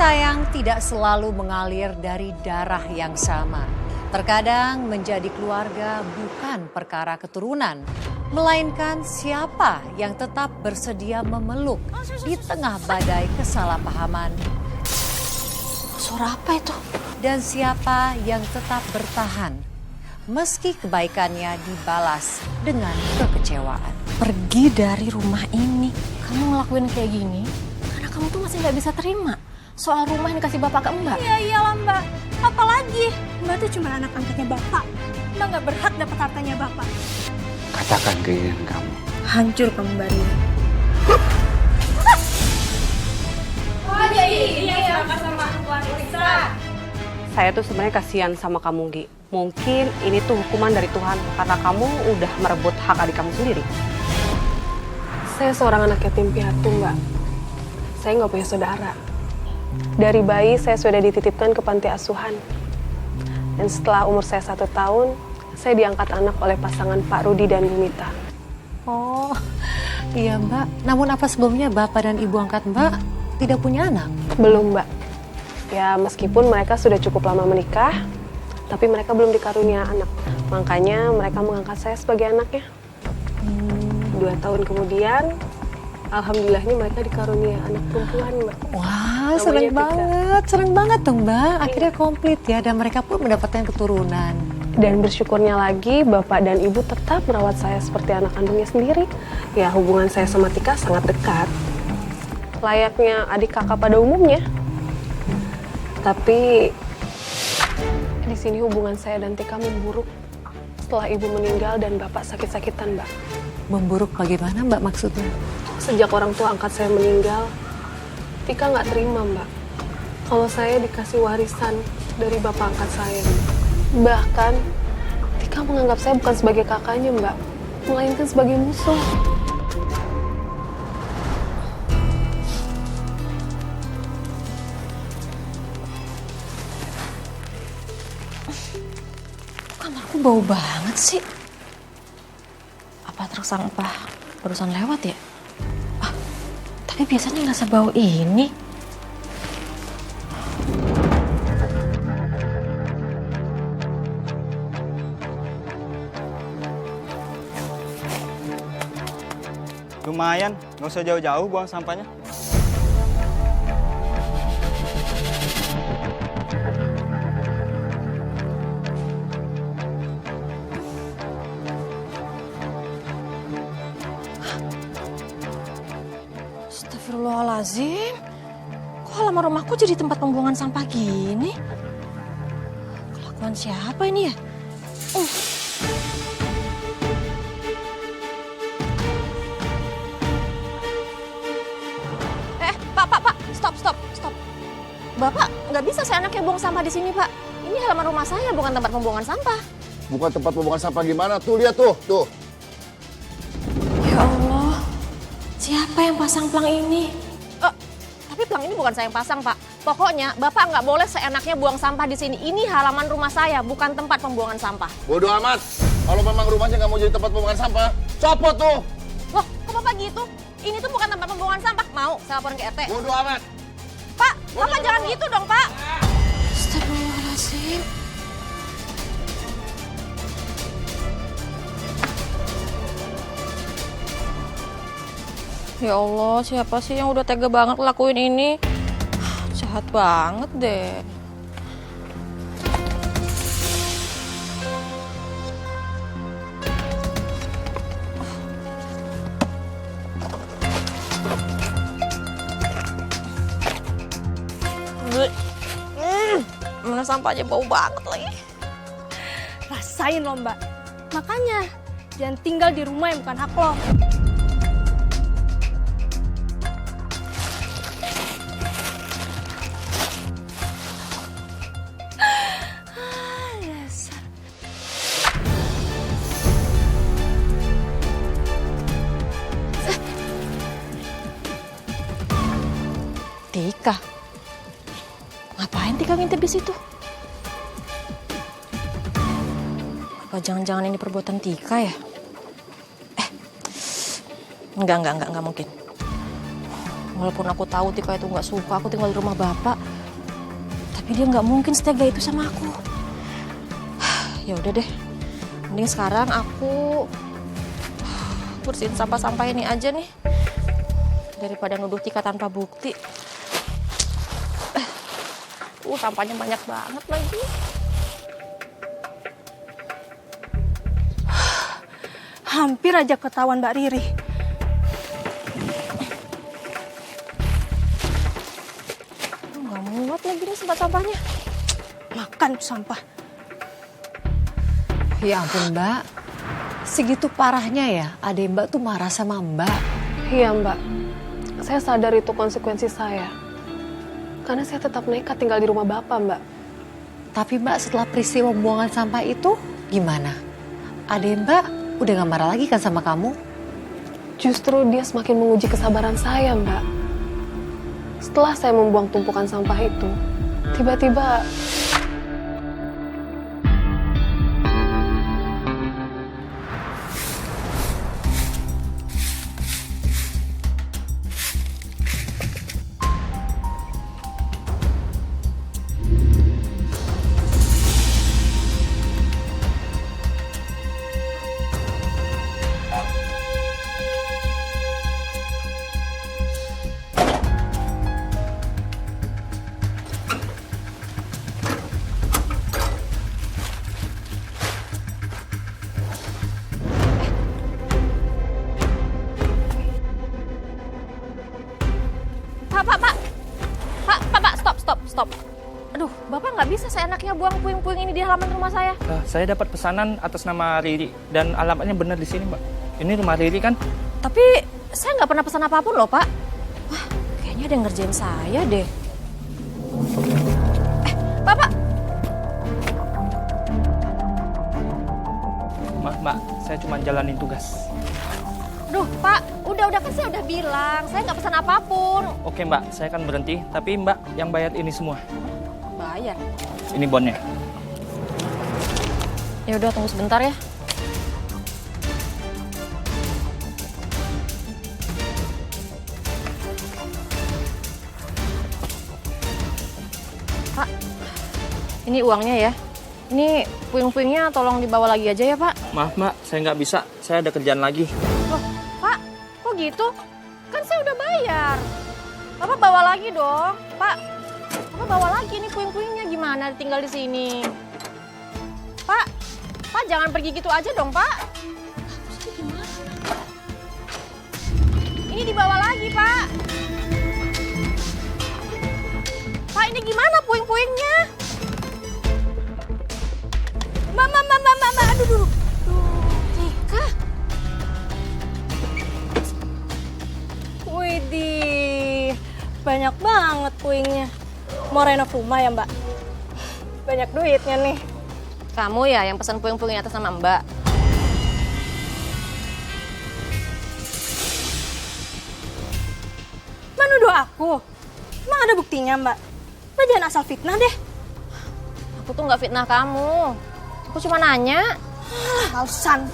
sayang tidak selalu mengalir dari darah yang sama. Terkadang menjadi keluarga bukan perkara keturunan, melainkan siapa yang tetap bersedia memeluk di tengah badai kesalahpahaman. Suara apa itu? Dan siapa yang tetap bertahan meski kebaikannya dibalas dengan kekecewaan. Pergi dari rumah ini. Kamu ngelakuin kayak gini karena kamu tuh masih nggak bisa terima soal rumah yang dikasih bapak ke Mbak. Iya iyalah Mbak, apalagi Mbak tuh cuma anak angkatnya bapak. Mbak nggak berhak dapat hartanya bapak. Katakan keinginan kamu. Hancur kamu Mbak Ria. Saya tuh sebenarnya kasihan sama kamu, Gi. Mungkin ini tuh hukuman dari Tuhan karena kamu udah merebut hak adik kamu sendiri. Saya seorang anak yatim piatu, Mbak. Saya nggak punya saudara. Dari bayi saya sudah dititipkan ke panti asuhan. Dan setelah umur saya 1 tahun, saya diangkat anak oleh pasangan Pak Rudi dan Bu Mita. Oh, iya Mbak. Namun apa sebelumnya Bapak dan Ibu angkat Mbak tidak punya anak? Belum, Mbak. Ya, meskipun mereka sudah cukup lama menikah, tapi mereka belum dikarunia anak. Makanya mereka mengangkat saya sebagai anaknya. 2 tahun kemudian, alhamdulillahnya mereka dikarunia anak perempuan, Mbak. Wah, Namanya seneng banget dong Mbak. Akhirnya komplit ya, dan mereka pun mendapatkan keturunan. Dan bersyukurnya lagi, Bapak dan Ibu tetap merawat saya seperti anak kandungnya sendiri. Ya, hubungan saya sama Tika sangat dekat. Layaknya adik kakak pada umumnya. Tapi di sini hubungan saya dan Tika memburuk setelah Ibu meninggal dan Bapak sakit-sakitan, Mbak. Memburuk bagaimana Mbak maksudnya? Sejak orang tua angkat saya meninggal, Tika nggak terima, Mbak. Kalau saya dikasih warisan dari bapak angkat saya. Bahkan, Tika menganggap saya bukan sebagai kakaknya, Mbak. Melainkan sebagai musuh. Kamarku bau banget sih. Apa truk sampah barusan lewat ya? Ah, tapi biasanya nggak sebau ini. Lumayan, nggak usah jauh-jauh buang sampahnya. Astagfirullahaladzim. Kok halaman rumahku jadi tempat pembuangan sampah gini? Kelakuan siapa ini ya? Pak, stop. Bapak nggak bisa seenaknya buang sampah di sini, Pak. Ini halaman rumah saya, bukan tempat pembuangan sampah. Bukan tempat pembuangan sampah gimana? Tuh, lihat tuh. Ya Allah, siapa yang pasang plang ini? Tapi plang ini bukan saya yang pasang, Pak. Pokoknya Bapak nggak boleh seenaknya buang sampah di sini. Ini halaman rumah saya, bukan tempat pembuangan sampah. Bodoh amat. Kalau memang rumahnya nggak mau jadi tempat pembuangan sampah, copot tuh. Loh, kok Bapak gitu? Ini tuh bukan tempat pembuangan sampah. Mau saya laporin ke RT? Bodoh amat. Pak, Bapak jangan gitu dong, Pak. Astagfirullahaladzim. Ya Allah, siapa sih yang udah tega banget lakuin ini? Jahat banget deh. Mana sampahnya bau banget lagi. Rasain lo Mbak. Makanya jangan tinggal di rumah yang bukan hak lo. Tika? Ngapain Tika ngintip di situ? Apa jangan-jangan ini perbuatan Tika ya? Enggak mungkin. Walaupun aku tahu Tika itu nggak suka aku tinggal di rumah bapak, Tapi dia nggak mungkin setega itu sama aku. Ya udah deh, mending sekarang aku bersihin sampah-sampah ini aja nih daripada nuduh Tika tanpa bukti. Sampahnya banyak banget lagi. Hampir aja ketahuan Mbak Riri. Nggak muat lagi nih sampah-sampahnya. Makan tuh sampah. Ya ampun Mbak, segitu parahnya ya adek Mbak tuh marah sama Mbak. Iya Mbak, saya sadar itu konsekuensi saya. Karena saya tetap nekat tinggal di rumah Bapak, Mbak. Tapi Mbak setelah peristiwa pembuangan sampah itu gimana? Adek Mbak udah gak marah lagi kan sama kamu? Justru dia semakin menguji kesabaran saya, Mbak. Setelah saya membuang tumpukan sampah itu, tiba-tiba Stop. Aduh, Bapak nggak bisa seenaknya buang puing-puing ini di halaman rumah saya. Saya dapat pesanan atas nama Riri dan alamatnya benar di sini, Mbak. Ini rumah Riri kan? Tapi saya nggak pernah pesan apapun loh, Pak. Wah, kayaknya ada yang ngerjain saya deh. Bapak. Maaf, Mbak. Saya cuma jalanin tugas. Aduh, Pak. Udah kan saya udah bilang. Saya nggak pesan apapun. Oke, Mbak. Saya akan berhenti. Tapi Mbak yang bayar ini semua. Bayar. Ini bonnya. Ya udah, tunggu sebentar ya. Pak, ini uangnya ya. Ini puing-puingnya tolong dibawa lagi aja ya, Pak. Maaf, Mbak. Saya nggak bisa. Saya ada kerjaan lagi. Loh, Pak, kok gitu? Kan saya udah bayar. Bapak bawa lagi dong, Pak. Bapak bawa lagi nih puing-puingnya, gimana tinggal di sini? Pak, jangan pergi gitu aja dong, Pak. Terus gimana? Ini dibawa lagi, Pak. Pak, ini gimana puing-puingnya? Mama, aduh. Tika. Widih, banyak banget puingnya. Mau renov rumah ya, Mbak? Banyak duitnya nih. Kamu ya yang pesan puing-puing atas nama Mbak. Menuduh aku? Emang ada buktinya, Mbak? Mbak jangan asal fitnah deh. Aku tuh nggak fitnah kamu. Aku cuma nanya. Alasan.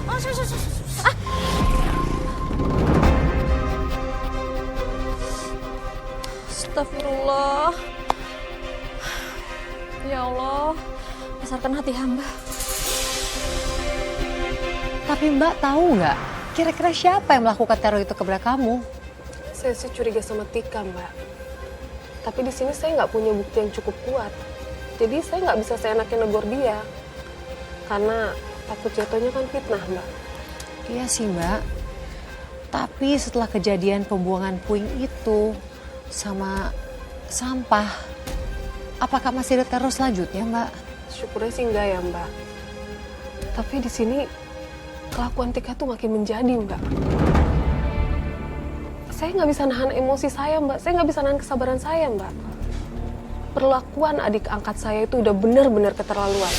Oh, Astagfirullah. Ya Allah, besarkan hati hamba. Tapi Mbak tahu nggak, kira-kira siapa yang melakukan teror itu kepada kamu? saya sih curiga sama Tika, Mbak. Tapi di sini saya nggak punya bukti yang cukup kuat. Jadi saya nggak bisa seenaknya negor dia. Karena takut jatuhnya kan fitnah, Mbak. Iya sih Mbak. Tapi setelah kejadian pembuangan puing itu sama sampah, apakah masih ada teror selanjutnya, Mbak? Syukurnya sih enggak ya, Mbak. Tapi di sini kelakuan Tika tuh makin menjadi, Mbak. Saya nggak bisa nahan emosi saya, Mbak. Saya nggak bisa nahan kesabaran saya, Mbak. Perlakuan adik angkat saya itu udah benar-benar keterlaluan.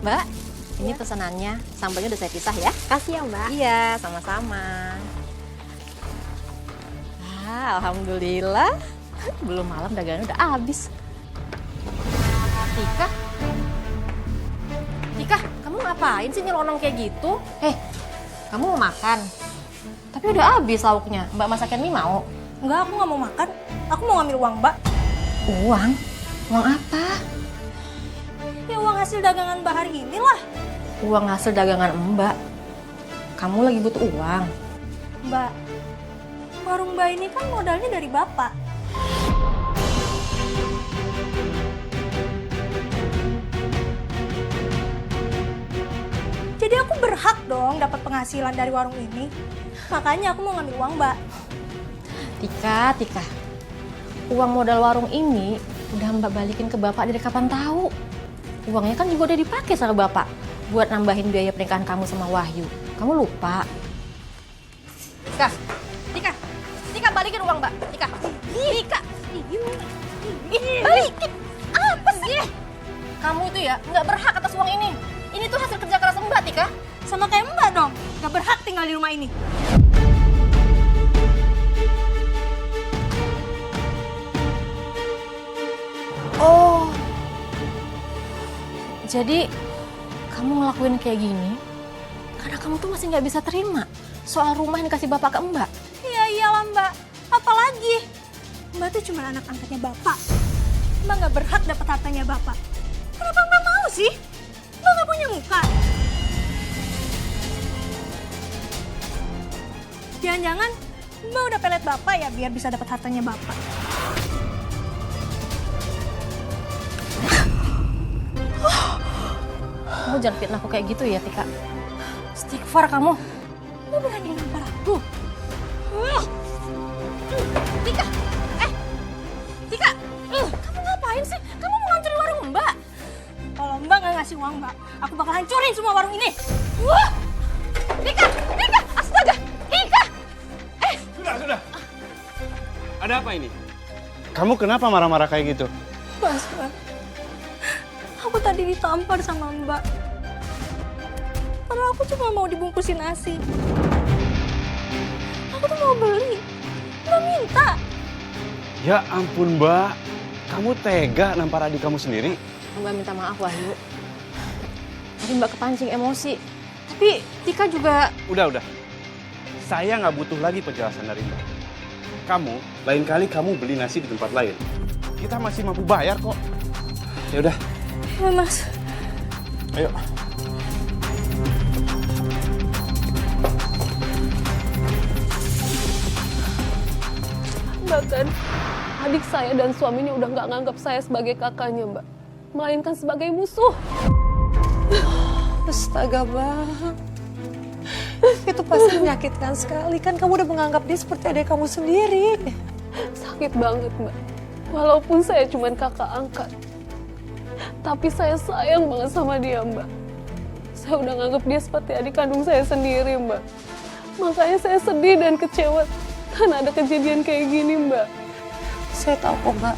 Mbak, ini pesanannya. Sambalnya udah saya pisah ya. Kasih ya, Mbak. Iya, sama-sama. Alhamdulillah. Belum malam dagangan udah habis. Tika, kamu ngapain sih nyelonong kayak gitu? Kamu mau makan? Tapi udah habis lauknya. Mbak masakin mie mau? Enggak, aku nggak mau makan. Aku mau ngambil uang Mbak. Uang? Uang apa? Ya uang hasil dagangan Mbak hari ini lah. Uang hasil dagangan Mbak. Kamu lagi butuh uang. Mbak, warung Mbak ini kan modalnya dari Bapak. Jadi aku berhak dong dapat penghasilan dari warung ini. Makanya aku mau ngambil uang Mbak. Tika. Uang modal warung ini udah Mbak balikin ke Bapak dari kapan tahu. Uangnya kan juga udah dipakai sama Bapak buat nambahin biaya pernikahan kamu sama Wahyu. Kamu lupa? Tika, balikin uang Mbak. Tika. Balikin. Apa sih? Kamu itu ya nggak berhak atas uang ini. Ini tuh hasil kerja keras Mbak, Tika. Sama kayak Mbak dong, gak berhak tinggal di rumah ini. Oh, jadi kamu ngelakuin kayak gini karena kamu tuh masih nggak bisa terima soal rumah yang dikasih Bapak ke Mbak. Iya iyalah Mbak, apalagi Mbak tuh cuma anak angkatnya Bapak. Mbak gak berhak dapat hartanya Bapak. Kenapa Mbak mau sih? Mbak gak punya muka. Jangan-jangan Mbak udah pelet Bapak ya biar bisa dapat hartanya Bapak. Kamu jangan fitnah aku kayak gitu ya, Tika. Istighfar kamu. Mbak berani nampar aku. Tika, kamu ngapain sih? Kamu mau ngancurin warung Mbak? Kalau Mbak gak ngasih uang Mbak, aku bakal hancurin semua warung ini. Tika, astaga, Tika. Sudah. Ada apa ini? Kamu kenapa marah-marah kayak gitu? Mas, aku tadi ditampar sama Mbak. Padahal aku cuma mau dibungkusin nasi. Aku tuh mau beli, nggak minta. Ya ampun Mbak, kamu tega nampar adik kamu sendiri? Mbak minta maaf, Wahyu. Tadi Mbak kepancing emosi. Tapi Tika juga... Udah. Saya nggak butuh lagi penjelasan dari Mbak. Kamu, lain kali kamu beli nasi di tempat lain. Kita masih mampu bayar kok. Ya udah. Ya Mas. Ayo. Bahkan adik saya dan suaminya udah nggak nganggap saya sebagai kakaknya, Mbak. Melainkan sebagai musuh. Astaga bang, itu pasti menyakitkan sekali. Kan kamu udah menganggap dia seperti adik kamu sendiri. Sakit banget, Mbak. Walaupun saya cuma kakak angkat. Tapi saya sayang banget sama dia, Mbak. Saya udah nganggap dia seperti adik kandung saya sendiri, Mbak. Makanya saya sedih dan kecewa karena ada kejadian kayak gini, Mbak. Saya tahu kok mbak,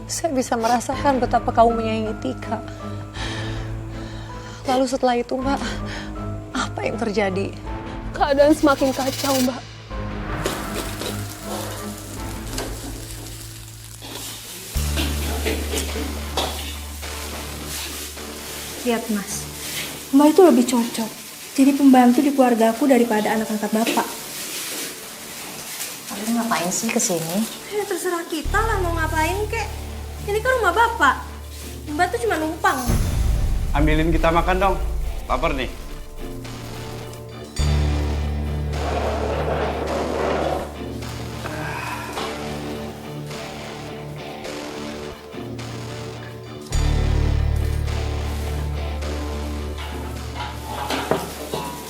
saya bisa merasakan betapa kamu menyayangi Tika. Lalu setelah itu mbak, apa yang terjadi? Keadaan semakin kacau, Mbak. Lihat Mas, Mbak itu lebih cocok jadi pembantu di keluarga aku daripada anak angkat Bapak. Kalian ngapain sih kesini? Ya terserah kita lah mau ngapain kek. Ini kan rumah Bapak. Mbak tuh cuma numpang. Ambilin kita makan dong. Lapar nih.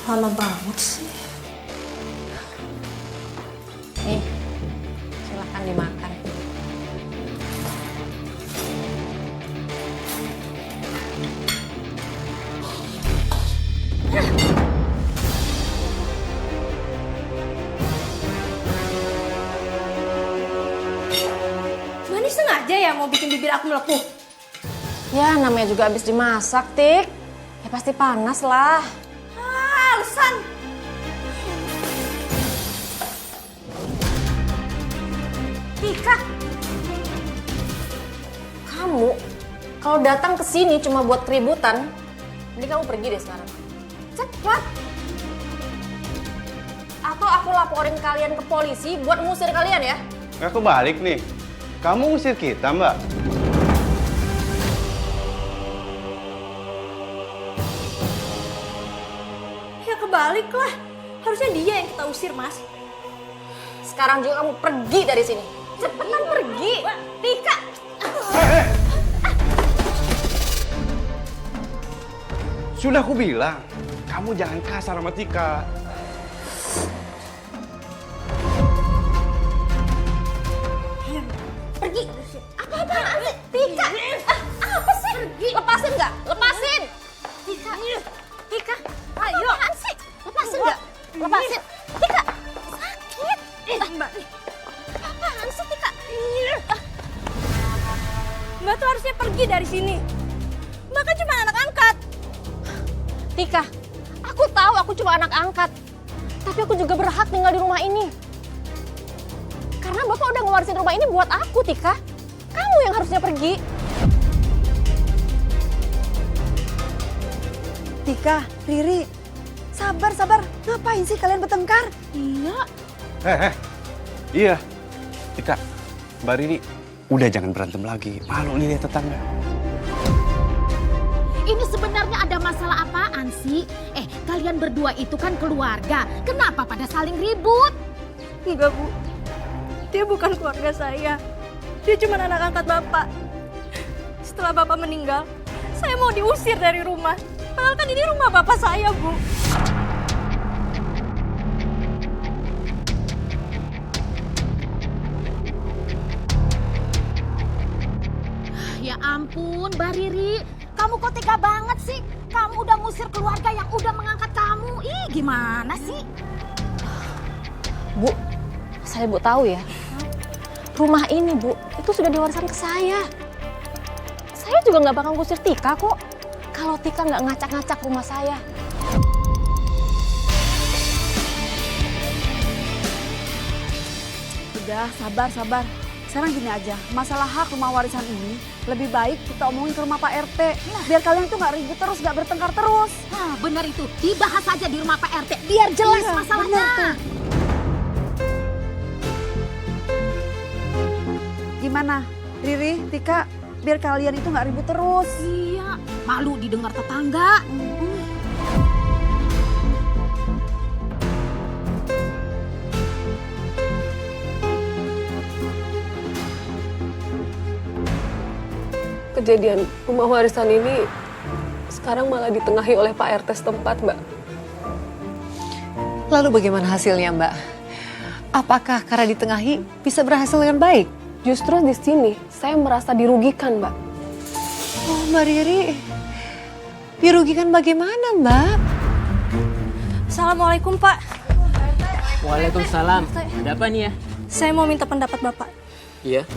Lama banget sih. Nih, silahkan dimakan. Mbak ini sengaja ya mau bikin bibir aku melepuh? Ya namanya juga habis dimasak, Tik. Ya pasti panas lah. Alasan. Tika, kamu kalau datang ke sini cuma buat keributan, Mending kamu pergi deh sekarang. Cepat! Atau aku laporin kalian ke polisi buat ngusir kalian ya. Nggak kebalik nih. Kamu ngusir kita, Mbak. Ya kebalik lah. Harusnya dia yang kita usir, Mas. Sekarang juga kamu pergi dari sini. Cepetan pergi. Tika. Sudah aku bilang, kamu jangan kasar sama Tika. Pergi. Apa-apaan sih? Tika. Apa sih? Pergi. Lepasin nggak? Lepasin. Tika. Tika. Ayo. Apaan sih? Lepasin nggak? Lepasin. Tika. Sakit. Mbak. Apaan sih Tika? Mbak tuh harusnya pergi dari sini. Mbak kan cuma anak angkat. Tika, aku tahu aku cuma anak angkat. Tapi aku juga berhak tinggal di rumah ini. Karena Bapak udah ngewarisin rumah ini buat aku, Tika. Kamu yang harusnya pergi. Tika, Riri, sabar. Ngapain sih kalian bertengkar? Iya. Iya. Tika, Mbak Riri, udah jangan berantem lagi. Malu nih lihat tetangga. Ini sebenarnya ada masalah apaan sih? Kalian berdua itu kan keluarga. Kenapa pada saling ribut? Enggak, Bu. Dia bukan keluarga saya. Dia cuma anak angkat Bapak. Setelah Bapak meninggal, saya mau diusir dari rumah. Padahal kan ini rumah Bapak saya, Bu. Ya ampun, Mbak Riri. Kamu kok tega banget sih? Kamu udah ngusir keluarga yang udah mengangkat kamu. Ih, gimana sih? Bu, saya Bu tahu ya. Rumah ini, Bu, itu sudah diwariskan ke saya. Saya juga nggak bakal ngusir Tika kok. Kalau Tika nggak ngacak-ngacak rumah saya. Udah, sabar. Sekarang gini aja, masalah hak rumah warisan ini lebih baik kita omongin ke rumah Pak RT. Biar kalian tuh nggak ribut terus, nggak bertengkar terus. Nah, benar itu. Dibahas aja di rumah Pak RT. Biar jelas masalahnya. Gimana, Riri, Tika, biar kalian itu nggak ribut terus. Iya, malu didengar tetangga. Kejadian rumah warisan ini sekarang malah ditengahi oleh Pak RT setempat, Mbak. Lalu bagaimana hasilnya, Mbak? Apakah karena ditengahi bisa berhasil dengan baik? Justru di sini saya merasa dirugikan, Mbak. Oh, Mbak Riri. Dirugikan bagaimana, Mbak? Assalamualaikum, Pak. Waalaikumsalam. Ada apa nih ya? Saya mau minta pendapat Bapak. Iya.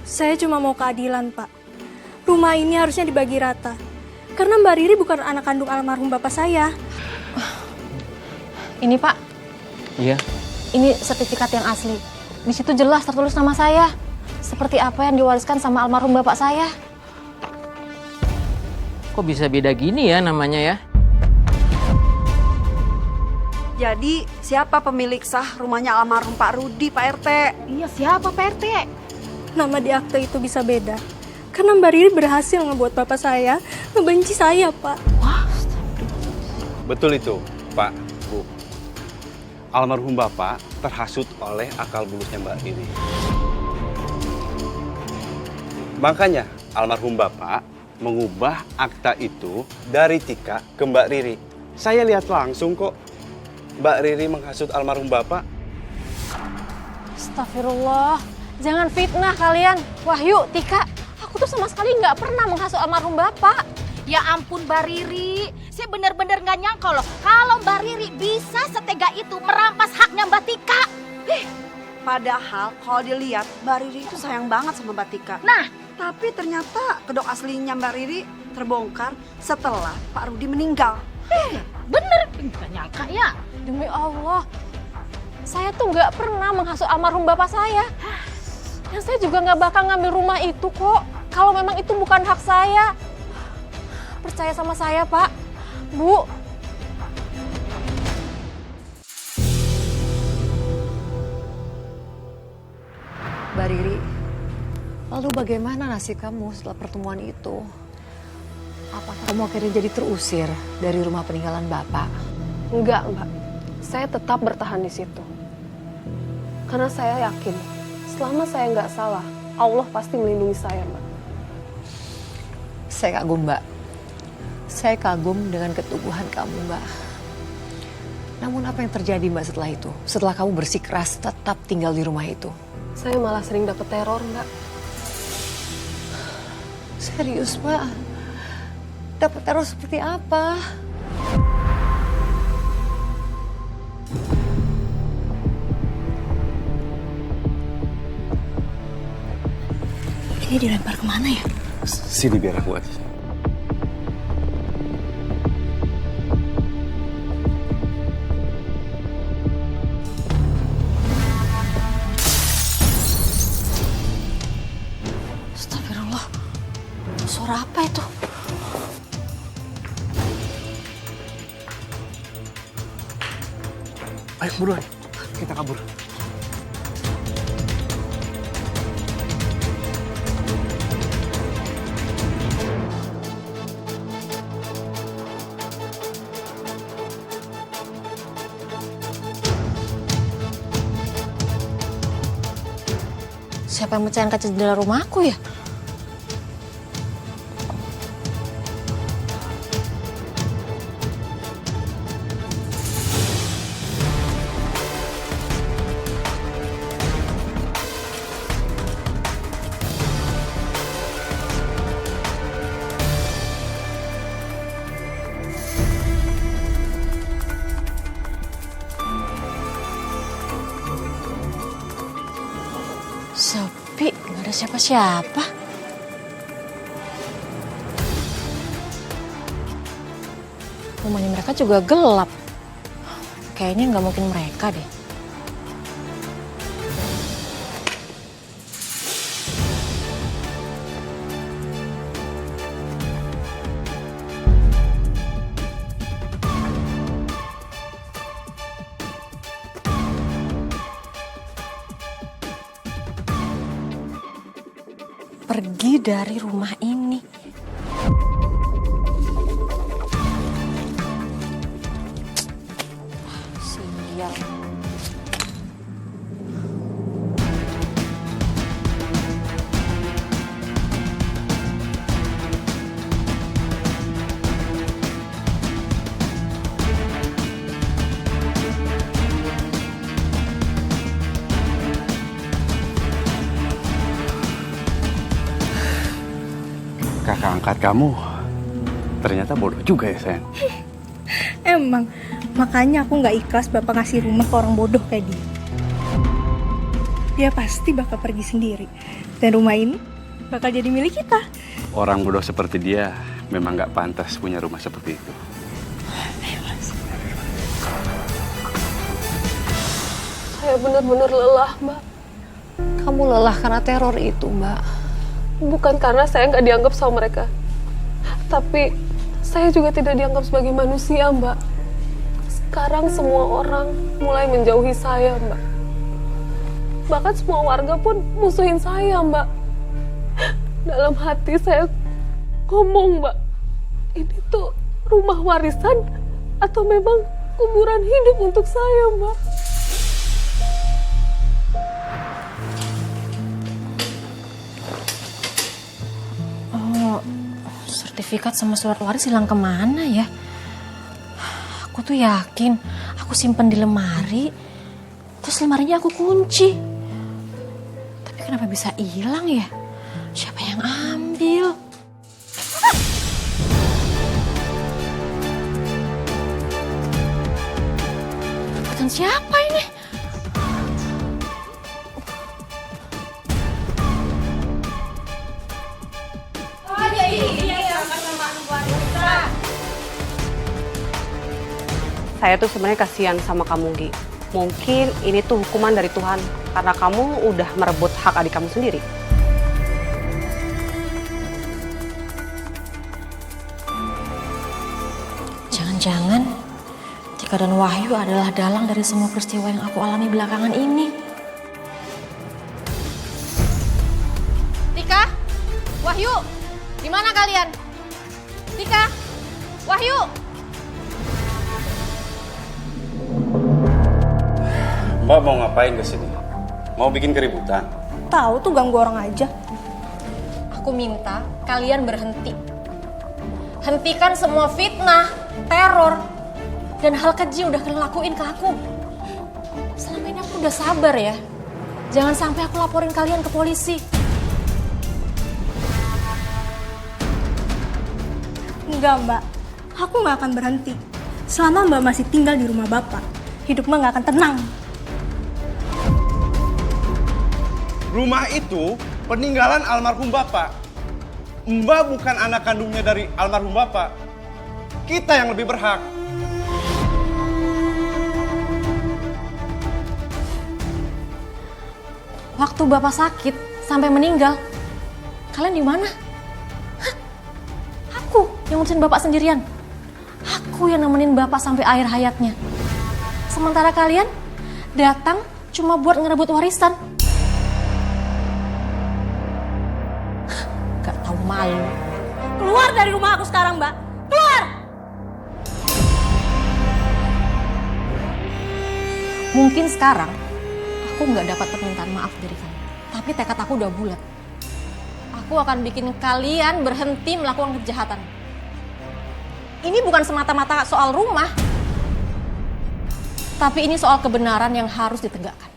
Saya cuma mau keadilan, Pak. Rumah ini harusnya dibagi rata. Karena Mbak Riri bukan anak kandung almarhum Bapak saya. Ini Pak, Iya. ini sertifikat yang asli. Di situ jelas tertulis nama saya. Seperti apa yang diwariskan sama almarhum Bapak saya. Kok bisa beda gini ya namanya ya? Jadi, siapa pemilik sah rumahnya almarhum Pak Rudi, Pak RT? Iya, siapa Pak RT? Nama di akte itu bisa beda. Karena Mbak Riri berhasil ngebuat Bapak saya ngebenci saya, Pak. Betul itu, Pak, Bu. Almarhum Bapak terhasut oleh akal bulusnya Mbak Riri. Makanya almarhum Bapak mengubah akta itu dari Tika ke Mbak Riri. Saya lihat langsung kok Mbak Riri menghasut almarhum Bapak. Astagfirullah. Jangan fitnah kalian. Wahyu, Tika, aku tuh sama sekali nggak pernah menghasut almarhum Bapak. Ya ampun Mbak Riri. Saya benar-benar nggak nyangka loh. Kalau Mbak Riri bisa setega itu merampas haknya Mbak Tika. Padahal kalau dilihat, Mbak Riri itu sayang banget sama Mbak Tika. Nah, Tapi ternyata kedok aslinya Mbak Riri terbongkar setelah Pak Rudi meninggal. Bener, nggak nyangka ya. Demi Allah, saya tuh nggak pernah menghasut almarhum bapak saya. Dan saya juga nggak bakal ngambil rumah itu kok. Kalau memang itu bukan hak saya. percaya sama saya, Pak. Bu. Mbak Riri, lalu bagaimana nasib kamu setelah pertemuan itu? Apakah kamu akhirnya jadi terusir dari rumah peninggalan Bapak? Enggak, Mbak. Saya tetap bertahan di situ. Karena saya yakin, selama saya nggak salah, Allah pasti melindungi saya, Mbak. Saya kagum, Mbak. Saya kagum dengan keteguhan kamu, Mbak. Namun apa yang terjadi, Mbak, setelah itu? Setelah kamu bersikeras tetap tinggal di rumah itu? Saya malah sering dapet teror, Mbak. Serius, Mbak? Dapat teror seperti apa? Ini dilempar kemana ya? Sini biar aku aja. Astagfirullah. Suara apa itu? Ayo buruan, kita kabur. Siapa yang mecahin kaca jendela rumahku ya? Sepi, nggak ada siapa-siapa. Rumahnya mereka juga gelap. Kayaknya nggak mungkin mereka deh. Pergi dari rumah ini. Sial. Kakak angkat kamu ternyata bodoh juga ya, sayang. Emang, makanya aku nggak ikhlas Bapak ngasih rumah ke orang bodoh kayak dia. Dia pasti bakal pergi sendiri. Dan rumah ini bakal jadi milik kita. Orang bodoh seperti dia memang nggak pantas punya rumah seperti itu. Saya benar-benar lelah, Mbak. Kamu lelah karena teror itu, Mbak. Bukan karena saya nggak dianggap sama mereka. Tapi saya juga tidak dianggap sebagai manusia, Mbak. Sekarang semua orang mulai menjauhi saya, Mbak. Bahkan semua warga pun musuhin saya, Mbak. Dalam hati saya ngomong, Mbak, ini tuh rumah warisan atau memang kuburan hidup untuk saya, Mbak? Sertifikat sama surat waris hilang kemana ya? Aku tuh yakin aku simpen di lemari, terus lemarinya aku kunci. Tapi kenapa bisa hilang ya? Siapa yang ambil? Bukan siapa ini? Saya tuh sebenarnya kasihan sama kamu, Gi. Mungkin ini tuh hukuman dari Tuhan karena kamu udah merebut hak adik kamu sendiri. Jangan-jangan Tika dan Wahyu adalah dalang dari semua peristiwa yang aku alami belakangan ini. Tika, Wahyu, di mana kalian? Tika, Wahyu. Mbak mau ngapain kesini? Mau bikin keributan? Tahu tuh ganggu orang aja. Aku minta kalian berhenti. Hentikan semua fitnah, teror, dan hal keji udah kalian lakuin ke aku. Selama ini aku udah sabar ya. Jangan sampai aku laporin kalian ke polisi. Enggak, Mbak. Aku nggak akan berhenti. Selama Mbak masih tinggal di rumah Bapak, hidup Mbak nggak akan tenang. Rumah itu peninggalan almarhum Bapak. Mbak bukan anak kandungnya dari almarhum Bapak. Kita yang lebih berhak. Waktu Bapak sakit sampai meninggal, kalian di mana? Hah? Aku yang ngurusin Bapak sendirian. Aku yang nemenin Bapak sampai akhir hayatnya. Sementara kalian datang cuma buat ngerebut warisan. Gak tahu malu. Keluar dari rumah aku sekarang, Mbak. Keluar! Mungkin sekarang aku nggak dapat permintaan maaf dari kamu. Tapi tekad aku udah bulat. Aku akan bikin kalian berhenti melakukan kejahatan. Ini bukan semata-mata soal rumah. Tapi ini soal kebenaran yang harus ditegakkan.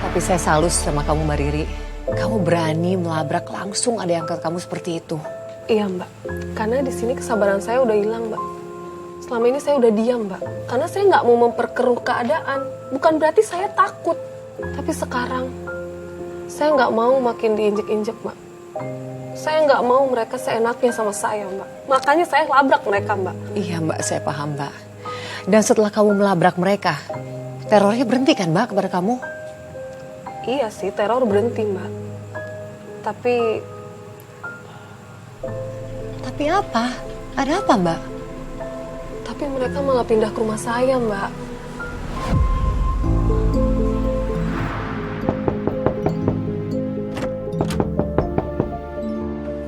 Tapi saya salut sama kamu Mbak Riri. Kamu berani melabrak langsung ada yang ke kamu seperti itu. Iya Mbak, karena di sini kesabaran saya udah hilang Mbak. Selama ini saya udah diam Mbak, karena saya nggak mau memperkeruh keadaan. Bukan berarti saya takut, tapi sekarang saya nggak mau makin diinjek-injek Mbak. Saya nggak mau mereka seenaknya sama saya Mbak. Makanya saya labrak mereka Mbak. Iya Mbak, saya paham Mbak. Dan setelah kamu melabrak mereka, terornya berhenti kan Mbak kepada kamu? Iya sih, teror berhenti Mbak. Tapi apa? Ada apa Mbak? Tapi mereka malah pindah ke rumah saya Mbak.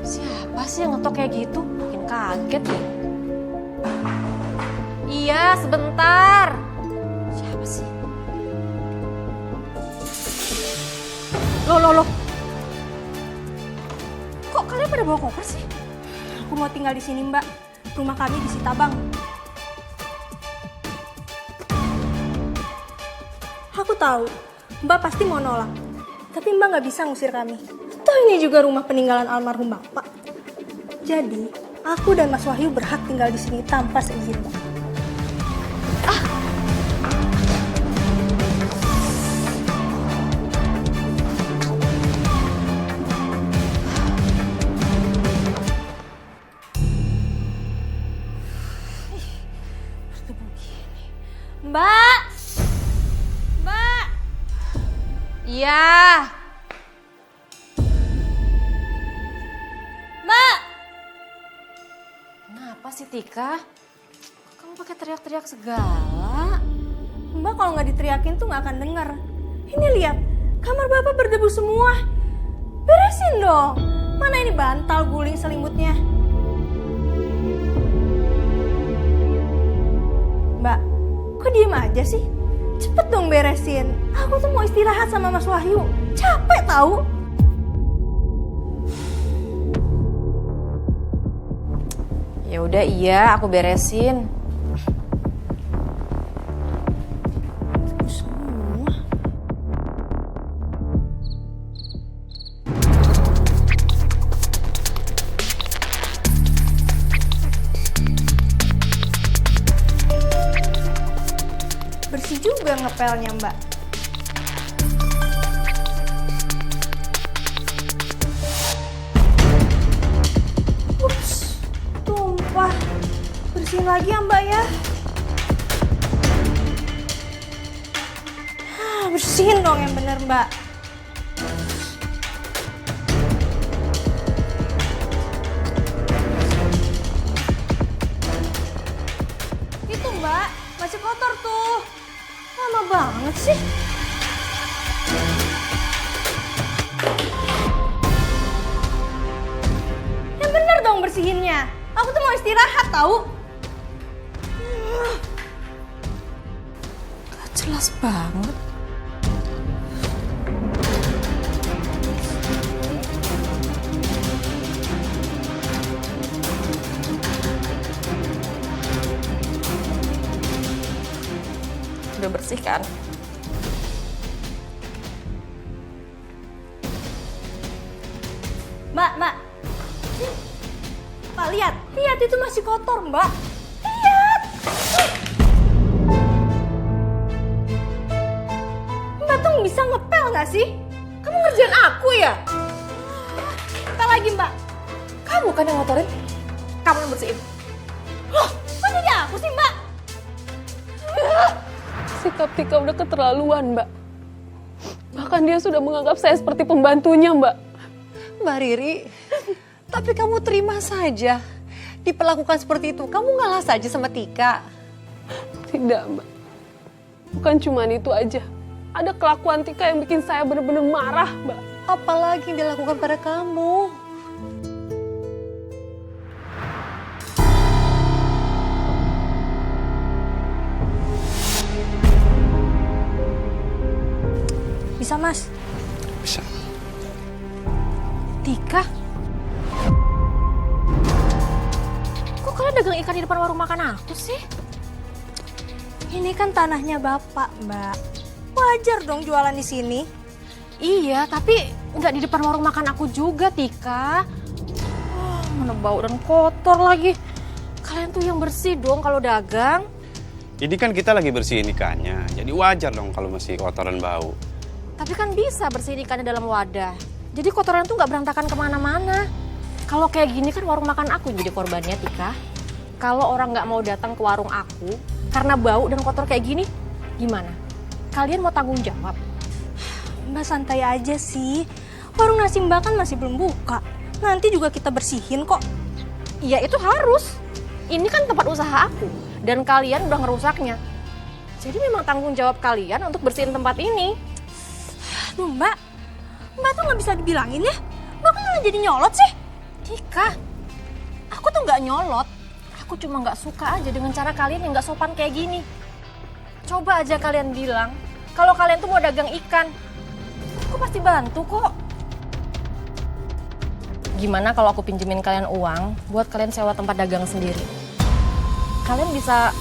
Siapa sih yang ngetok kayak gitu? Bikin kaget deh. Iya, sebentar. Siapa sih? Loh. Kok kalian pada bawa koper sih? Aku mau tinggal di sini, Mbak. Rumah kami di Sitabang. Aku tahu, Mbak pasti mau nolak. Tapi Mbak nggak bisa ngusir kami. Toh ini juga rumah peninggalan almarhum Bapak. Jadi, aku dan Mas Wahyu berhak tinggal di sini tanpa seizin Mbak. Mbak! Mbak! Iya. Mbak! Kenapa sih Tika? Kamu pakai teriak-teriak segala? Mbak kalau nggak diteriakin tuh nggak akan denger. Ini lihat, kamar Bapak berdebu semua. Beresin dong. Mana ini bantal guling selimutnya? Mbak, kok diem aja sih? Cepet dong beresin. Aku tuh mau istirahat sama Mas Wahyu. Capek tahu. Ya udah iya, aku beresin. Bersih juga ngepelnya, Mbak. Ups, tumpah. Bersihin lagi ya, Mbak ya. Bersihin dong yang bener, Mbak. Mbak, masih kotor tuh. Lama banget sih. Yang bener dong bersihinnya. Aku tuh mau istirahat tahu. Gak jelas banget. Udah bersih kan? Mbak. Mbak, lihat itu masih kotor, Mbak. Lihat. Mbak tuh bisa ngepel nggak sih? Kamu ngerjain aku ya? Apa lagi, Mbak? Kamu kan yang ngotorin? Kamu yang bersihin? Loh, kok jadi aku sih, Mbak? Sikap Tika udah keterlaluan, Mbak. Bahkan dia sudah menganggap saya seperti pembantunya, Mbak. Mbak Riri, tapi kamu terima saja diperlakukan seperti itu. Kamu ngalah saja sama Tika. Tidak, Mbak. Bukan cuma itu aja. Ada kelakuan Tika yang bikin saya benar-benar marah, Mbak. Apalagi yang dilakukan pada kamu. Bisa, Mas. Bisa. Tika? Kok kalian dagang ikan di depan warung makan aku sih? Ini kan tanahnya Bapak, Mbak. Wajar dong jualan di sini. Iya, tapi nggak di depan warung makan aku juga, Tika. Mana bau dan kotor lagi. Kalian tuh yang bersih dong kalau dagang. Ini kan kita lagi bersihin ikannya, jadi wajar dong kalau masih kotoran bau. Tapi kan bisa bersihin ikannya dalam wadah. Jadi kotoran tuh nggak berantakan kemana-mana. Kalau kayak gini kan warung makan aku yang jadi korbannya, Tika. Kalau orang nggak mau datang ke warung aku karena bau dan kotor kayak gini, gimana? Kalian mau tanggung jawab? Mbak santai aja sih. Warung nasi Mbak kan masih belum buka. Nanti juga kita bersihin kok. Iya itu harus. Ini kan tempat usaha aku. Dan kalian udah ngerusaknya. Jadi memang tanggung jawab kalian untuk bersihin tempat ini. Aduh Mbak. Mbak tuh nggak bisa dibilangin ya. Mbak kan malah jadi nyolot sih. Tika, aku tuh nggak nyolot. Aku cuma nggak suka aja dengan cara kalian yang nggak sopan kayak gini. Coba aja kalian bilang, kalau kalian tuh mau dagang ikan, aku pasti bantu kok. Gimana kalau aku pinjemin kalian uang buat kalian sewa tempat dagang sendiri? Kalian bisa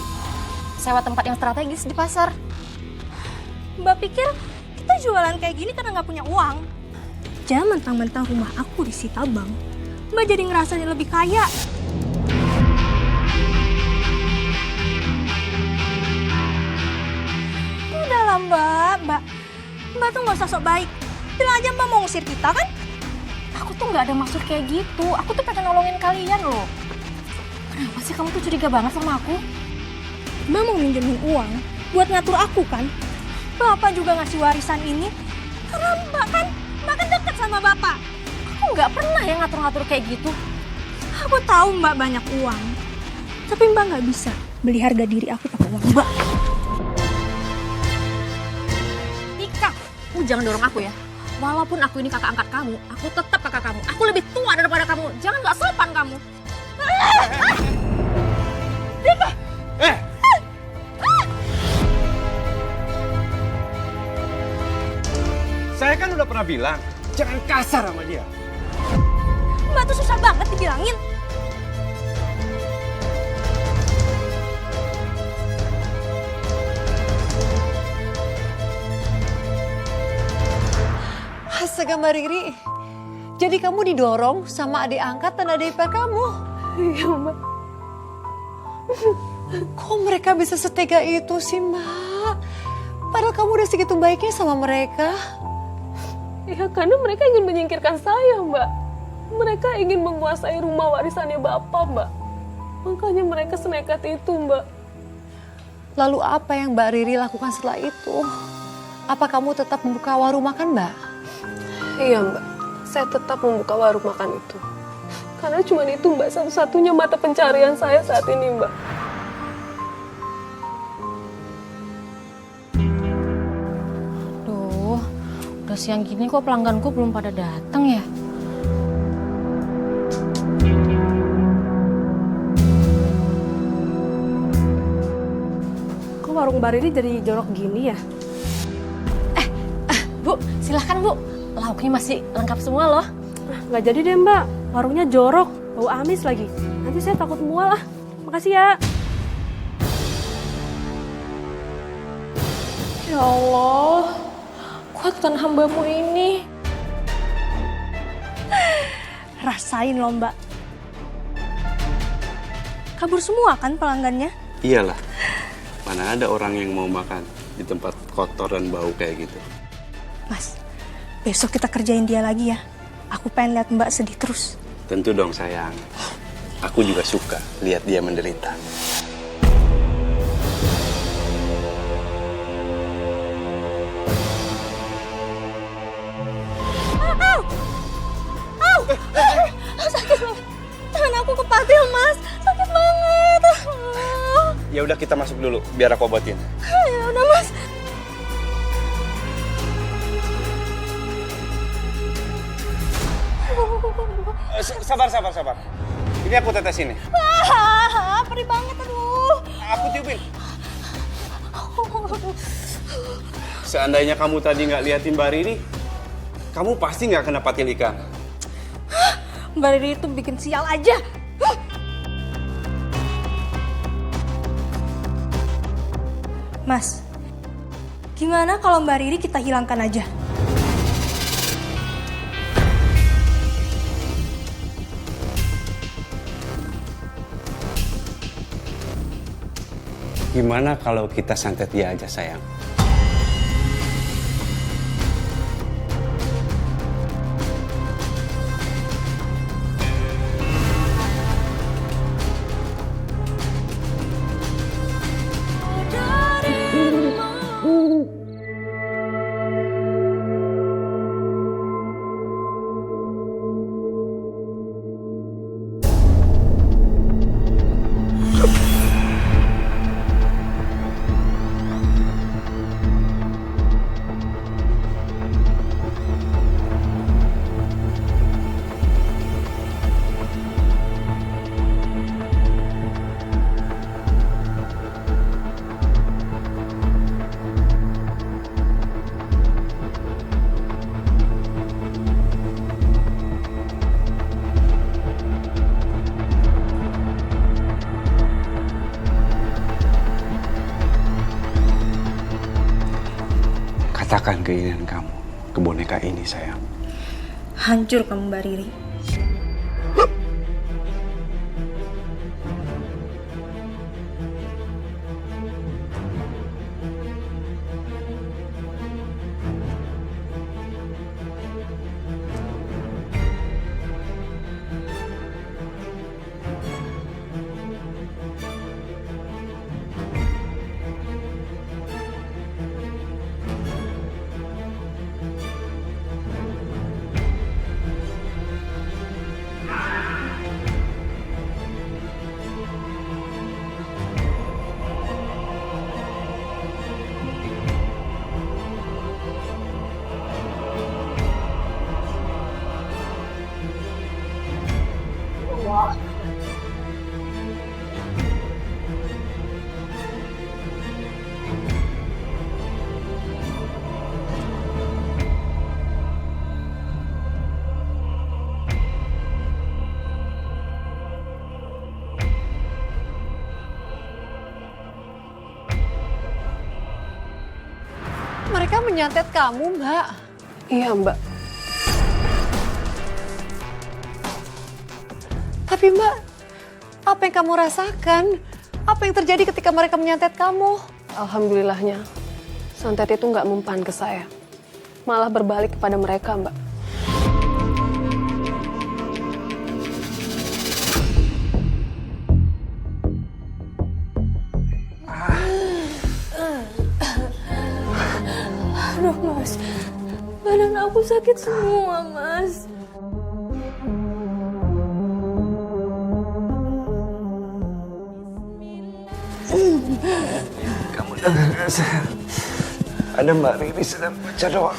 sewa tempat yang strategis di pasar. Mbak pikir kita jualan kayak gini karena nggak punya uang. Jangan mentang-mentang rumah aku disita Bang. Mbak jadi ngerasa lebih kaya. Udahlah Mbak tuh nggak usah sok baik. Bilang aja Mbak mau ngusir kita kan? Aku tuh nggak ada maksud kayak gitu. Aku tuh pengen nolongin kalian loh. Kenapa sih kamu tuh curiga banget sama aku? Mbak mau minjemin uang buat ngatur aku kan? Bapak juga ngasih warisan ini karena Mbak kan dekat sama Bapak. Aku nggak pernah ya ngatur-ngatur kayak gitu. Aku tahu Mbak banyak uang, tapi Mbak nggak bisa beli harga diri aku pakai uang Mbak. Tika, jangan dorong aku ya. Walaupun aku ini kakak angkat kamu, aku tetap kakak kamu. Aku lebih tua daripada kamu. Jangan nggak sopan kamu. Tika! Saya kan udah pernah bilang, jangan kasar sama dia. Mbak tuh susah banget dibilangin. Astaga Mbak Riri, jadi kamu didorong sama adik angkat dan adik ipar kamu? Iya, Mbak. Kok mereka bisa setega itu sih Mbak? Padahal kamu udah segitu baiknya sama mereka. Ya karena mereka ingin menyingkirkan saya, Mbak. Mereka ingin menguasai rumah warisannya Bapak, Mbak. Makanya mereka senekat itu, Mbak. Lalu apa yang Mbak Riri lakukan setelah itu? Apa kamu tetap membuka warung makan Mbak? Iya, Mbak. Saya tetap membuka warung makan itu. Karena cuma itu, Mbak, satu-satunya mata pencarian saya saat ini, Mbak. Udah siang gini kok pelangganku belum pada datang ya? Kok warung Mbak Riri jadi jorok gini ya? Bu, silahkan Bu. Lauknya masih lengkap semua loh. Nggak jadi deh Mbak, warungnya jorok, bau amis lagi. Nanti saya takut mual ah. Makasih ya. Ya Allah, kuatkan hambamu ini. Rasain loh Mbak. Kabur semua kan pelanggannya? Iyalah, mana ada orang yang mau makan di tempat kotor dan bau kayak gitu. Mas, besok kita kerjain dia lagi ya. Aku pengen lihat Mbak sedih terus. Tentu dong sayang. Aku juga suka lihat dia menderita. Sakit banget. Tangan aku kepatil, Mas. Sakit banget. Ya udah kita masuk dulu, biar aku obatin. Ya udah, Mas. Sabar. Ini aku tetesin nih. Perih banget, aduh. Aku tiupin. Seandainya kamu tadi nggak liatin Mbak Riri, kamu pasti nggak kena patil ikan. Mbak Riri itu bikin sial aja. Mas, gimana kalau Mbak Riri kita hilangkan aja? Gimana kalau kita santet dia aja sayang? Katakan keinginan kamu ke boneka ini, sayang. Hancur kamu, Mbak Riri. Mereka menyantet kamu, Mbak. Iya Mbak. Tapi Mbak, apa yang kamu rasakan? Apa yang terjadi ketika mereka menyantet kamu? Alhamdulillahnya, santet itu nggak mempan ke saya. Malah berbalik kepada mereka, Mbak. Aduh, Mas. Badan aku sakit semua, Mas. Kamu dengar gak, sayang? Ada Mbak Riri sedang baca doa.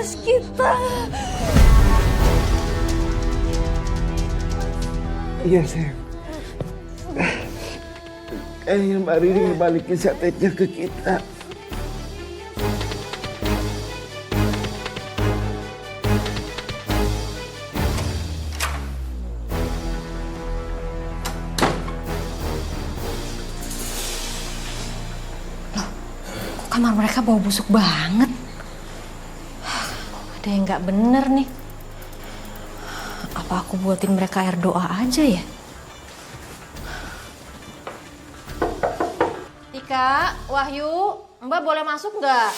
tugas kita. Iya, sayang. Kayaknya Mbak Riri balikin santetnya ke kita. Kamar mereka bau busuk banget. Ada yang nggak bener nih. Apa aku buatin mereka air doa aja ya? Tika, Wahyu, Mbak boleh masuk nggak?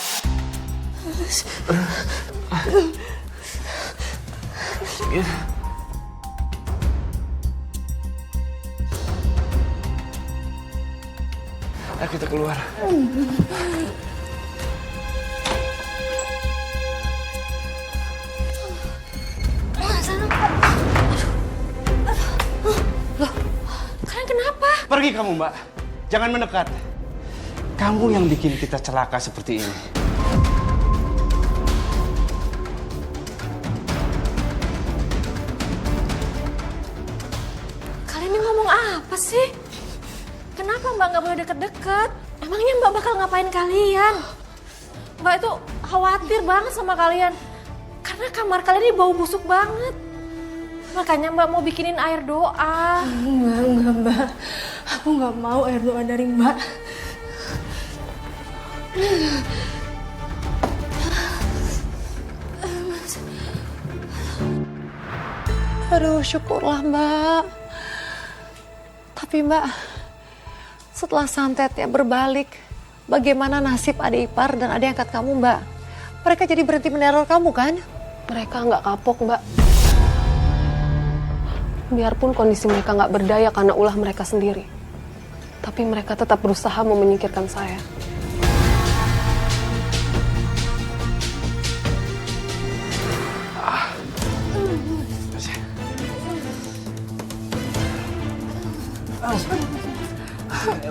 Ayo kita keluar. Loh, kalian kenapa? Pergi kamu, Mbak. Jangan mendekat. Kamu yang bikin kita celaka seperti ini. Kalian ini ngomong apa sih? Kenapa Mbak nggak boleh deket-deket? Emangnya Mbak bakal ngapain kalian? Mbak itu khawatir banget sama kalian. Karena kamar kalian ini bau busuk banget. Makanya Mbak mau bikinin air doa. Enggak, Mbak. Aku nggak mau air doa dari Mbak. Aduh, syukurlah Mbak. Tapi Mbak, setelah santetnya berbalik, bagaimana nasib adik ipar dan adik angkat kamu, Mbak? Mereka jadi berhenti meneror kamu, kan? Mereka nggak kapok, Mbak. Biarpun kondisi mereka nggak berdaya karena ulah mereka sendiri. Tapi mereka tetap berusaha mau menyingkirkan saya.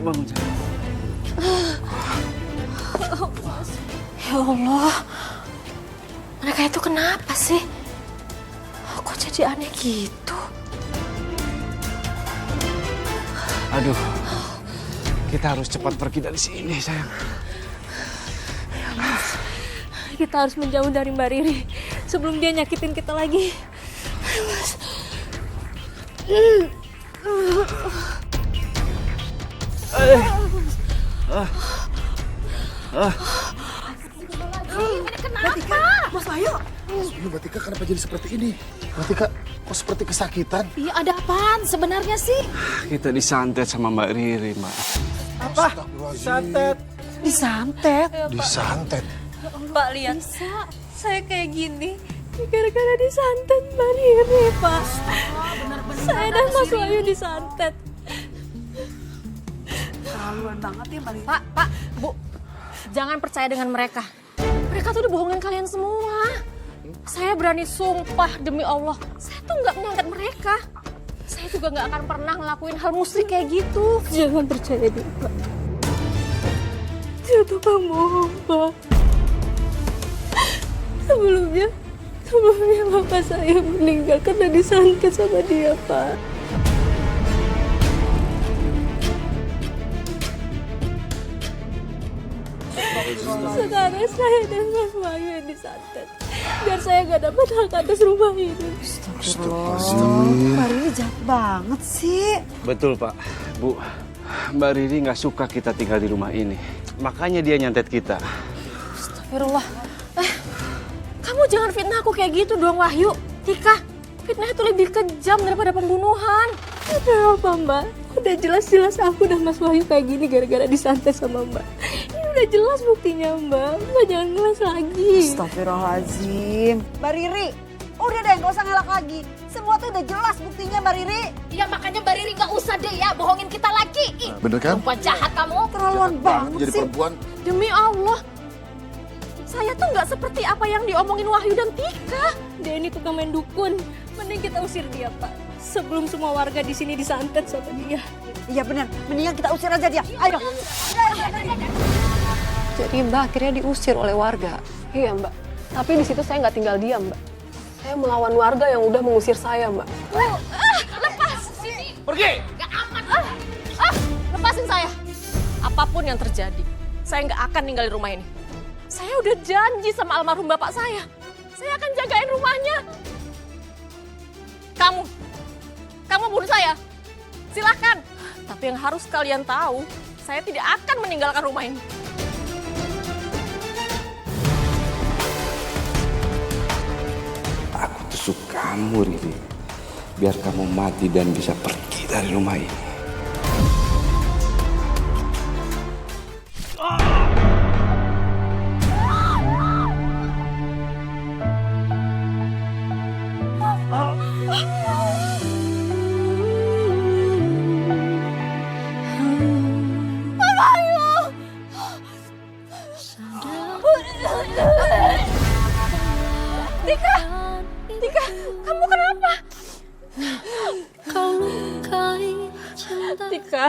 Bangun, sayang. Ya Allah, mereka itu kenapa sih? Kok jadi aneh gitu? Aduh, kita harus cepat pergi dari sini, sayang. Kita harus menjauh dari Mbak Riri sebelum dia nyakitin kita lagi. Mas. Kenapa? Mas Ayo. Ini Mbak Tika kenapa jadi seperti ini? Mbak Tika kok seperti kesakitan? Iya, ada apaan sebenarnya sih? Kita disantet sama Mbak Riri, Mbak. Apa? Santet. Disantet? Disantet? Mbak lihat, saya kayak gini gara-gara disantet Mbak Riri, Pak. Saya dan Mas Wahyu disantet. Keterlaluan banget ya Mbak Riri. Pak, Bu, jangan percaya dengan mereka. Mereka tuh udah bohongin kalian semua. Saya berani sumpah demi Allah, saya tuh nggak mengangkat mereka. Saya juga nggak akan pernah ngelakuin hal musyrik kayak gitu. Jangan percaya dia, Pak. Dia tukang bohong, Pak. Sebelumnya bapak saya meninggal karena disantet sama dia, Pak. Sekarang saya dan Mas Wahyu yang disantet. Biar saya gak dapat hak atas rumah ini. Astagfirullah. Mbak Riri jahat banget sih. Betul, Pak. Bu, Mbak Riri nggak suka kita tinggal di rumah ini. Makanya dia nyantet kita. Astagfirullah. Kamu jangan fitnah aku kayak gitu dong, Wahyu. Tika, fitnah itu lebih kejam daripada pembunuhan. Ada apa, Mbak? Udah jelas-jelas aku dan Mas Wahyu kayak gini gara-gara disantet sama Mbak. Ini udah jelas buktinya, Mbak. Mbak jangan ngeles lagi. Astagfirullahaladzim. Mbak Riri, udah deh gak usah ngelak lagi. Semua tuh udah jelas buktinya Mbak Riri. Ya makanya Mbak Riri nggak usah deh ya bohongin kita lagi. Ih, Bener kan? perempuan jahat kamu. Keterlaluan banget Jadi sih. perempuan. Demi Allah, saya tuh nggak seperti apa yang diomongin Wahyu dan Tika. Dia ini tukang main dukun. Mending kita usir dia, Pak. Sebelum semua warga di sini disantet sama dia. Iya benar, mendingan kita usir aja dia. Ayo. Jadi Mbak akhirnya diusir oleh warga. Iya, Mbak. Tapi di situ saya nggak tinggal diam, Mbak. Saya melawan warga yang udah mengusir saya, Mbak. Lepas sini. Pergi! Gak aman. Lepasin saya. Apapun yang terjadi, saya nggak akan tinggal di rumah ini. Saya udah janji sama almarhum bapak saya akan jagain rumahnya. Kamu bunuh saya. Silahkan. Tapi yang harus kalian tahu, saya tidak akan meninggalkan rumah ini. Aku tusuk kamu, Riri. Biar kamu mati dan bisa pergi dari rumah ini. Tika, kamu kenapa? Tika,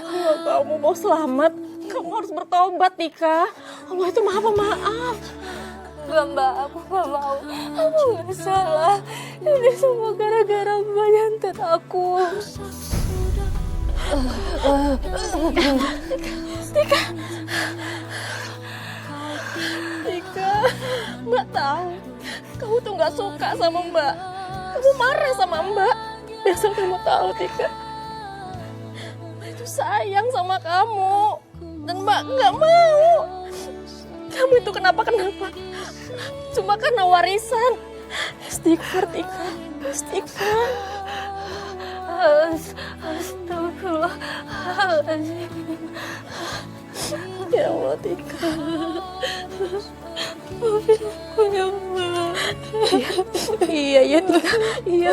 kalau kamu mau selamat, kamu harus bertobat, Tika. Allah itu maha pemaaf. Enggak, Mbak, aku gak mau. Aku gak salah. Ini semua gara-gara Mbak nyantet aku. Tika, Mbak tahu kamu tuh gak suka sama Mbak. Kamu marah sama Mbak. Biasa kamu tahu, Tika. Mbak itu sayang sama kamu. Dan Mbak gak mau. Kamu itu kenapa-kenapa. Cuma karena warisan. Istighfar, Tika. Istighfar. Astagfirullahaladzim. Ya Allah, Tika. Maafin aku ya, Mbak. Iya, Tika. Iya.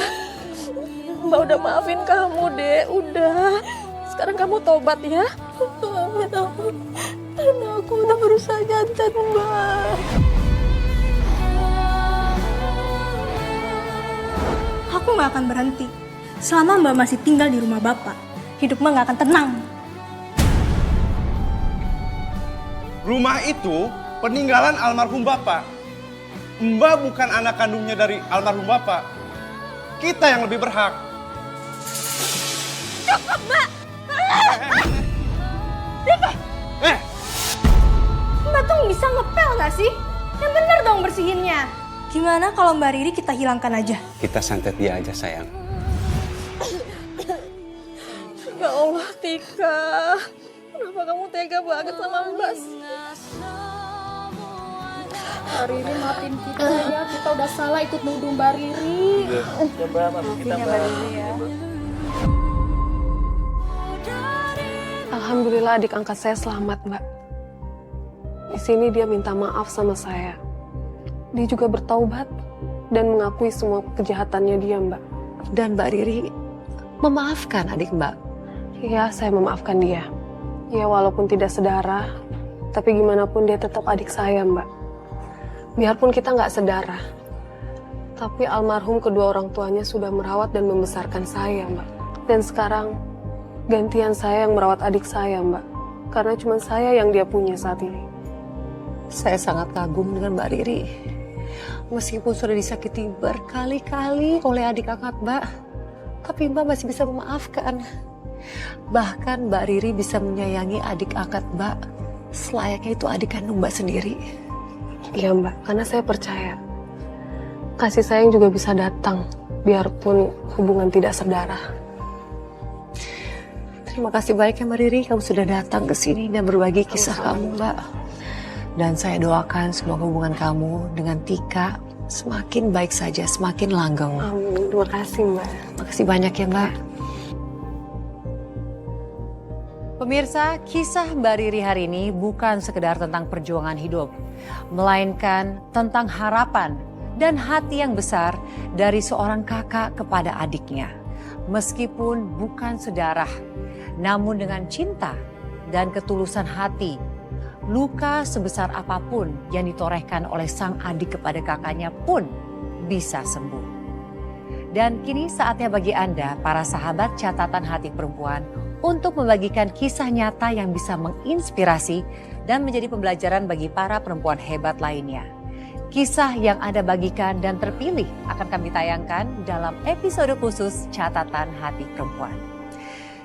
Mbak udah maafin kamu, Dek. Udah. Sekarang kamu tobat ya. Maafin aku. Karena aku udah berusaha nyantet, Mbak. Aku gak akan berhenti. Selama Mbak masih tinggal di rumah Bapak, hidup Mbak gak akan tenang. Rumah itu peninggalan almarhum Bapak. Mbak bukan anak kandungnya dari almarhum Bapak. Kita yang lebih berhak. Cukup, Mbak! Mbak tuh bisa ngepel gak sih? Yang bener dong bersihinnya. Gimana kalau Mbak Riri kita hilangkan aja? Kita santet dia aja, sayang. Ya Allah, Tika. Kenapa kamu tega banget sama Mbak? Mbak Riri maafin kita ya, kita udah salah ikut nuduh Mbak Riri. Coba maafin kita, Mbak. Alhamdulillah adik angkat saya selamat, Mbak. Di sini dia minta maaf sama saya. Dia juga bertaubat dan mengakui semua kejahatannya dia, Mbak. Dan Mbak Riri memaafkan adik Mbak. Iya, saya memaafkan dia. Ya, walaupun tidak sedarah, tapi gimana pun dia tetap adik saya, Mbak. Biarpun kita nggak sedarah, tapi almarhum kedua orang tuanya sudah merawat dan membesarkan saya, Mbak. Dan sekarang, gantian saya yang merawat adik saya, Mbak. Karena cuma saya yang dia punya saat ini. Saya sangat kagum dengan Mbak Riri. Meskipun sudah disakiti berkali-kali oleh adik angkat Mbak, tapi Mbak masih bisa memaafkan. Bahkan Mbak Riri bisa menyayangi adik angkat Mbak selayaknya itu adik kandung Mbak sendiri. Iya, Mbak, karena saya percaya kasih sayang juga bisa datang biarpun hubungan tidak sedarah. Terima kasih banyak ya Mbak Riri, kamu sudah datang ke sini dan berbagi kisah kamu, Mbak. Dan saya doakan semoga hubungan kamu dengan Tika semakin baik saja, semakin langgeng. Amin. Terima kasih, Mbak. Terima kasih banyak ya, Mbak. Pemirsa, kisah Mbak Riri hari ini bukan sekedar tentang perjuangan hidup, melainkan tentang harapan dan hati yang besar dari seorang kakak kepada adiknya. Meskipun bukan sedarah, namun dengan cinta dan ketulusan hati, luka sebesar apapun yang ditorehkan oleh sang adik kepada kakaknya pun bisa sembuh. Dan kini saatnya bagi Anda, para sahabat catatan hati perempuan, untuk membagikan kisah nyata yang bisa menginspirasi dan menjadi pembelajaran bagi para perempuan hebat lainnya. Kisah yang Anda bagikan dan terpilih akan kami tayangkan dalam episode khusus Catatan Hati Perempuan.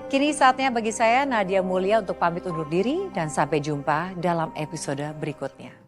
Kini saatnya bagi saya Nadia Mulia untuk pamit undur diri dan sampai jumpa dalam episode berikutnya.